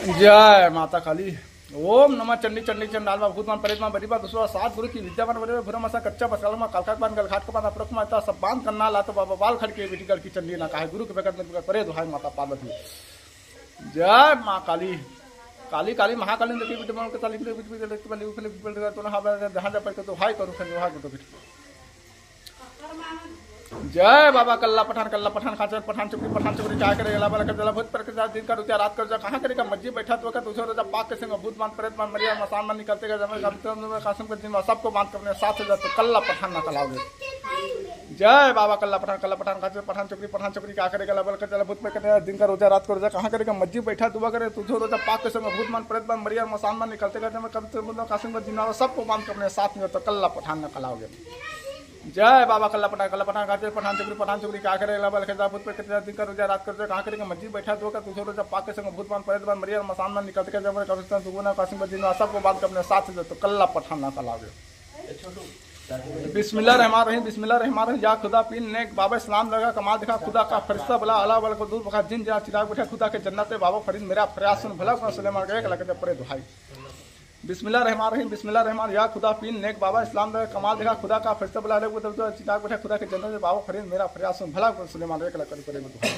जय माता काली। ओम नमः चंडी चंडी चंडाल भूतमान परेतमान बरीबा दूसरा सात गुरु की विद्यावान बरे भुरा मसा कच्चा बसला में कालका बांध गल घाट के बाद अपरक माता सब बांध करना ला तो बाबा बाल खड़के बेटी गल की चंडी ना कहे गुरु के बेकत में परे दुहाई माता पार्वती। जय मां काली। काली काली महाकाली देखी बेटी मन के ताली के बेटी बेटी बली उफले बेटी तो ना हां जहां जा पे तो हाय करू खन हां तो बेटी। जय बाबा कल्ला पठान खाचर पठान चुपड़ी क्या करेगा बाला कर जला भूत पर के दिन का रुतिया रात कर जा कहां करेगा मस्जिद बैठा तो दूसरे रोजा पाक के संग भूत मान प्रेत मान मरिया मसान मान निकलते गए जब कासिम के दिन में सबको बांध करने साथ हो जाए तो कल्ला पठान ना कलाओगे। जय बाबा कल्ला पठान खाचर पठान चुपड़ी क्या करेगा बाला कर जला भूत पर के दिन का रोजा रात कर जा कहां करेगा मस्जिद बैठा दुआ करे तुझे रोजा पाक के संग भूत मान प्रेत मान मरिया मसान मान निकलते गए जब कासिम के दिन में सबको बांध करने साथ में तो कल्ला पठान ना कलाओगे। जय बाबा कल्ला पठान खाते पठान चुपड़ी क्या करेगा बल खेदा भूत पे कितना दिन का रोजा रात करते कहां करेगा मस्जिद बैठा तो तुझे रोजा पाक के संग भूतमान परेतमान मरिया मसान मान निकलते के जब कब्रिस्तान दुगुना कासिम बदीना सबको बात करने साथ से तो कल्ला पठान ना कलावे। बिस्मिल्लाह रहमान रहीम। या खुदा पीन ने बाबा इस्लाम लगा कमाल दिखा खुदा का फरिश्ता भला अला वाला को दूर बखा जिन जहां चिराग बैठा खुदा के जन्नत में बाबा फरीद मेरा प्रयास सुन भला को सुलेमान गए लगे परे दुहाई। बिस्मिल्लाह रहमान या खुदा पीन नेक बाबा इस्लाम लगा कमाल दिखा खुदा का फरिश्ता भला अलग चिराग बैठा खुदा के जन्नत में बाबा फरीद मेरा प्रयास सुन भला को सुलेमान गए लगे परे दुहाई।